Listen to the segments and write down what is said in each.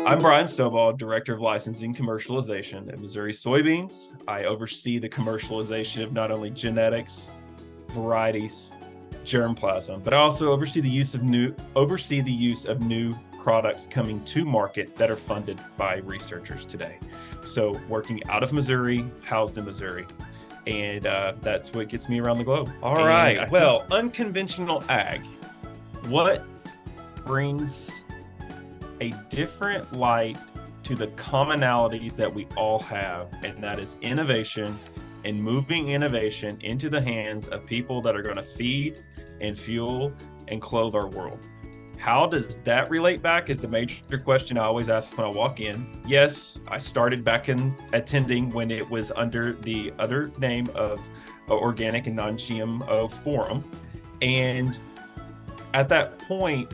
I'm Bryan Stobaugh, Director of Licensing Commercialization at Missouri Soybeans. I oversee the commercialization of not only genetics, varieties, germplasm, but I also oversee the use of new products coming to market that are funded by researchers today. So working out of Missouri, housed in Missouri. And that's what gets me around the globe. All right. Well, unconventional ag. What brings a different light to the commonalities that we all have, and that is innovation and moving innovation into the hands of people that are going to feed and fuel and clothe our world. How does that relate back is the major question I always ask when I walk in. Yes, I started back in attending when it was under the other name of Organic and Non-GMO Forum. And at that point,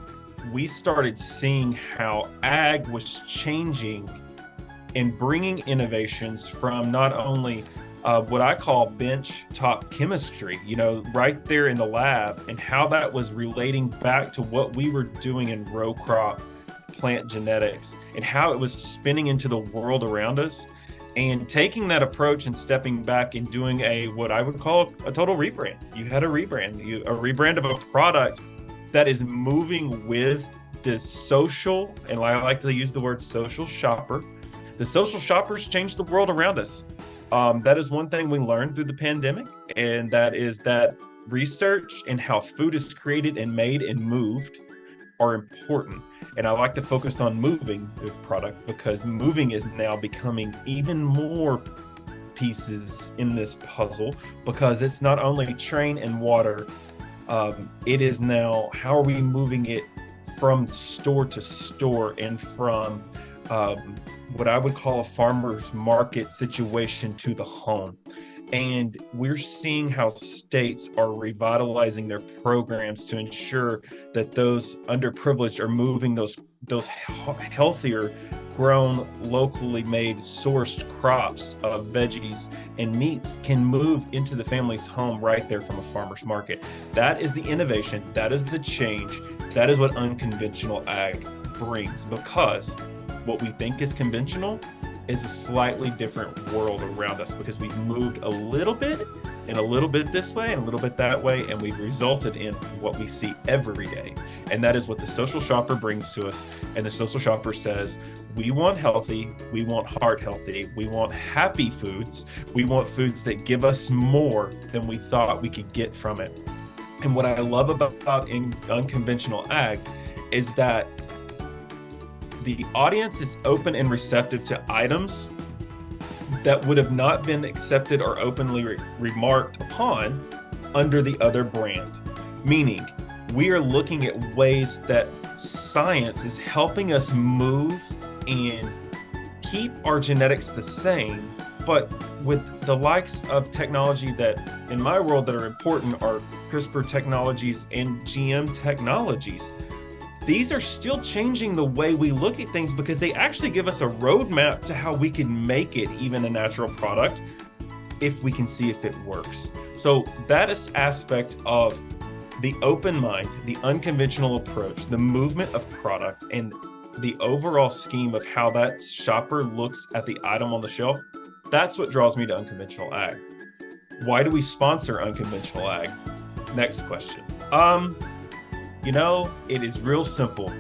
we started seeing how ag was changing and bringing innovations from not only what I call bench top chemistry, right there in the lab, and how that was relating back to what we were doing in row crop plant genetics and how it was spinning into the world around us, and taking that approach and stepping back and doing what I would call a total rebrand. You had a rebrand of a product that is moving with this social, and I like to use the word social shopper. The social shoppers changed the world around us. That is one thing we learned through the pandemic, and that is that research and how food is created and made and moved are important. And I like to focus on moving the product because moving is now becoming even more pieces in this puzzle, because it's not only train and water. It is now, how are we moving it from store to store and from what I would call a farmer's market situation to the home. And we're seeing how states are revitalizing their programs to ensure that those underprivileged are moving those healthier, grown, locally made, sourced crops of veggies and meats can move into the family's home right there from a farmer's market. That is the innovation. That is the change. That is what unconventional ag brings, because what we think is conventional is a slightly different world around us, because we've moved a little bit and a little bit this way and a little bit that way, and we've resulted in what we see every day. And that is what the social shopper brings to us. And the social shopper says, we want healthy, we want heart healthy, we want happy foods, we want foods that give us more than we thought we could get from it. And what I love about in unconventional ag is that the audience is open and receptive to items that would have not been accepted or openly remarked upon under the other brand. Meaning, we are looking at ways that science is helping us move and keep our genetics the same, but with the likes of technology that, in my world, that are important are CRISPR technologies and GM technologies. These are still changing the way we look at things, because they actually give us a roadmap to how we can make it even a natural product if we can see if it works. So that is aspect of the open mind, the unconventional approach, the movement of product, and the overall scheme of how that shopper looks at the item on the shelf. That's what draws me to unconventional ag. Why do we sponsor unconventional ag? Next question. It is real simple.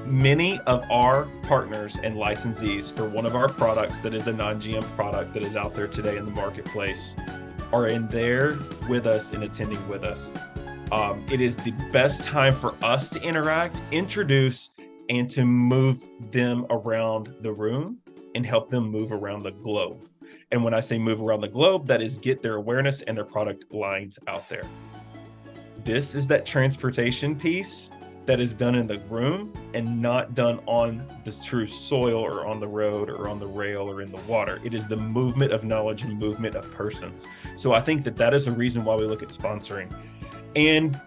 Many of our partners and licensees for one of our products that is a non-GM product that is out there today in the marketplace are in there with us and attending with us. It is the best time for us to interact, introduce, and to move them around the room and help them move around the globe. And when I say move around the globe, that is get their awareness and their product lines out there. This is that transportation piece that is done in the room and not done on the true soil or on the road or on the rail or in the water. It is the movement of knowledge and movement of persons. So I think that is a reason why we look at sponsoring. And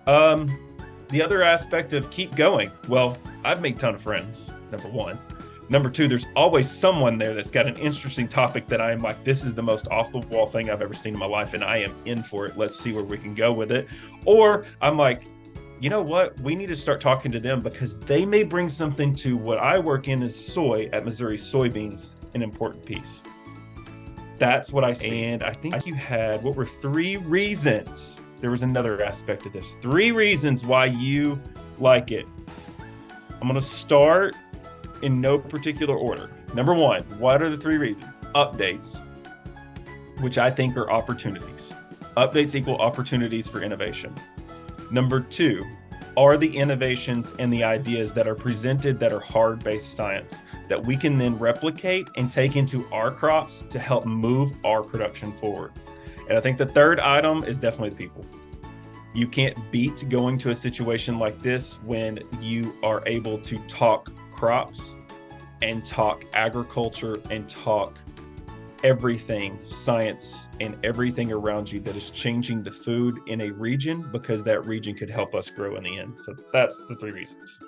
the other aspect of keep going. Well, I've made a ton of friends, number one. Number two, there's always someone there that's got an interesting topic that I'm like, this is the most off the wall thing I've ever seen in my life, and I am in for it. Let's see where we can go with it. Or I'm like, you know what? We need to start talking to them because they may bring something to what I work in as soy at Missouri soybeans, an important piece. That's what I see. And I think you had, what were 3 reasons? There was another aspect of this. 3 reasons why you like it. I'm going to start in no particular order. Number 1, what are the 3 reasons? Updates, which I think are opportunities. Updates equal opportunities for innovation. Number 2, are the innovations and the ideas that are presented that are hard-based science that we can then replicate and take into our crops to help move our production forward. And I think the 3rd item is definitely the people. You can't beat going to a situation like this when you are able to talk crops and talk agriculture and talk everything, science, and everything around you that is changing the food in a region, because that region could help us grow in the end. So that's the 3 reasons.